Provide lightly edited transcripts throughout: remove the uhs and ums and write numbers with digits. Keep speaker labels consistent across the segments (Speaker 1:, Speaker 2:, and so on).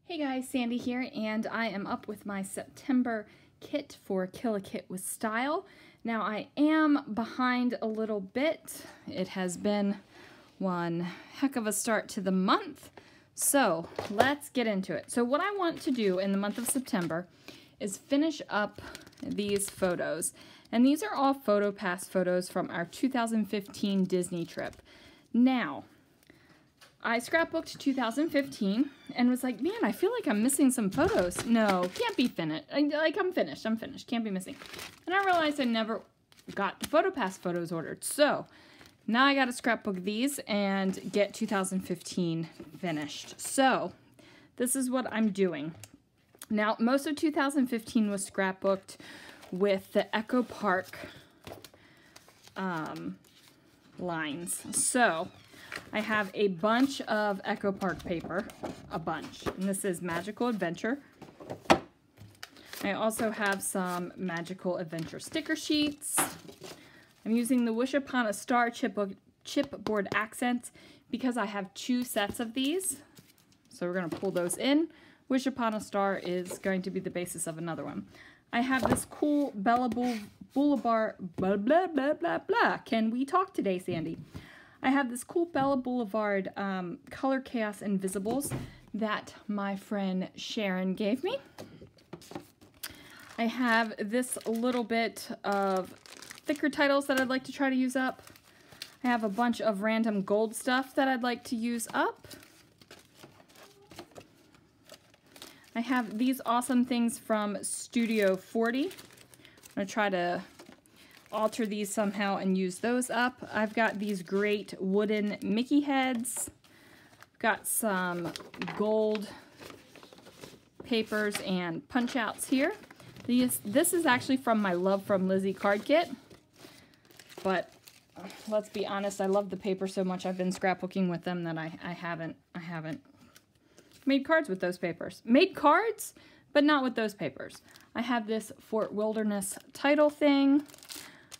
Speaker 1: Hey guys, Sandy here, and I am up with my September kit for Kill a Kit with Style. Now I am behind a little bit. It has been one heck of a start to the month, so let's get into it. So what I want to do in the month of September is finish up these photos, and these are all PhotoPass photos from our 2015 Disney trip. Now, I scrapbooked 2015 and was like, man, I feel like I'm missing some photos. No, can't be finished. I'm finished. Can't be missing. And I realized I never got the PhotoPass photos ordered. So now I got to scrapbook these and get 2015 finished. So this is what I'm doing. Now, most of 2015 was scrapbooked with the Echo Park lines. So I have a bunch of Echo Park paper, a bunch, and this is Magical Adventure. I also have some Magical Adventure sticker sheets. I'm using the Wish Upon a Star chipboard accents because I have two sets of these. So we're going to pull those in. Wish Upon a Star is going to be the basis of another one. I have this cool Bella Boulevard, blah, blah, blah, blah, blah. Can we talk today, Sandy? I have this cool Bella Boulevard Color Chaos Invisibles that my friend Sharon gave me. I have this little bit of thicker titles that I'd like to try to use up. I have a bunch of random gold stuff that I'd like to use up. I have these awesome things from Studio 40. I'm going to try to alter these somehow and use those up. I've got these great wooden Mickey heads. Got some gold papers and punch outs here. This is actually from my Love from Lizzie card kit, but let's be honest, I love the paper so much I've been scrapbooking with them that I haven't made cards with those papers. Made cards, but not with those papers. I have this Fort Wilderness title thing.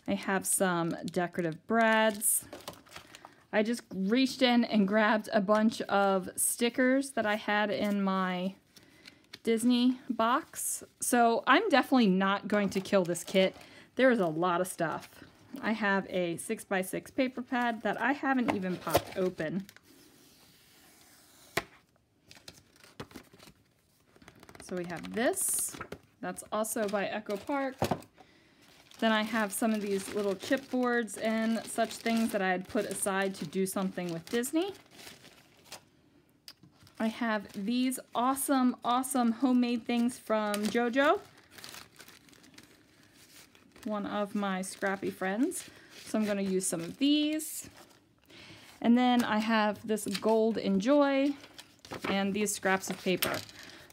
Speaker 1: I have some decorative brads. I just reached in and grabbed a bunch of stickers that I had in my Disney box. So I'm definitely not going to kill this kit. There is a lot of stuff. I have a 6x6 paper pad that I haven't even popped open. So we have this. That's also by Echo Park. Then I have some of these little chipboards and such things that I had put aside to do something with Disney. I have these awesome homemade things from JoJo, one of my scrappy friends. So I'm going to use some of these. And then I have this Gold Enjoy and these scraps of paper.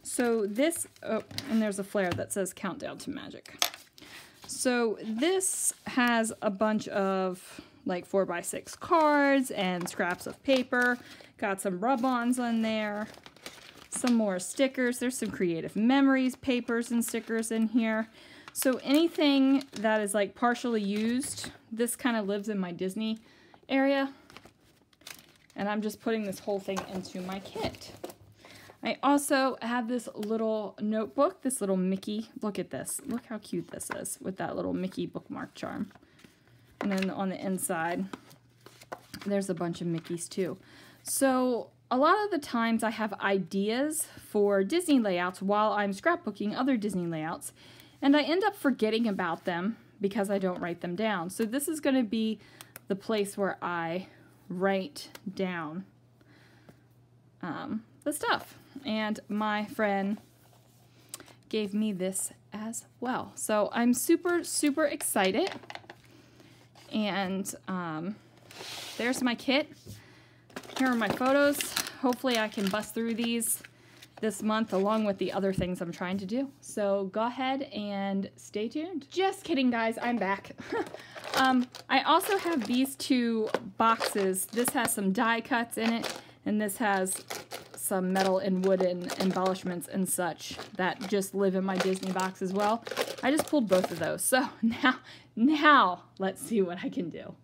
Speaker 1: So this, oh, and there's a flare that says Countdown to Magic. So this has a bunch of like 4x6 cards and scraps of paper. Got some rub-ons on there. Some more stickers. There's some Creative Memories papers and stickers in here. So anything that is like partially used, this kind of lives in my Disney area. And I'm just putting this whole thing into my kit. I also have this little notebook, this little Mickey. Look at this. Look how cute this is with that little Mickey bookmark charm. And then on the inside, there's a bunch of Mickeys too. So a lot of the times I have ideas for Disney layouts while I'm scrapbooking other Disney layouts, and I end up forgetting about them because I don't write them down. So this is going to be the place where I write down the stuff. And my friend gave me this as well. So I'm super excited. And there's my kit. Here are my photos. Hopefully I can bust through these this month along with the other things I'm trying to do. So go ahead and stay tuned. Just kidding, guys. I'm back. I also have these two boxes. This has some die cuts in it, and this has some metal and wooden embellishments and such that just live in my Disney box as well. I just pulled both of those. So now let's see what I can do.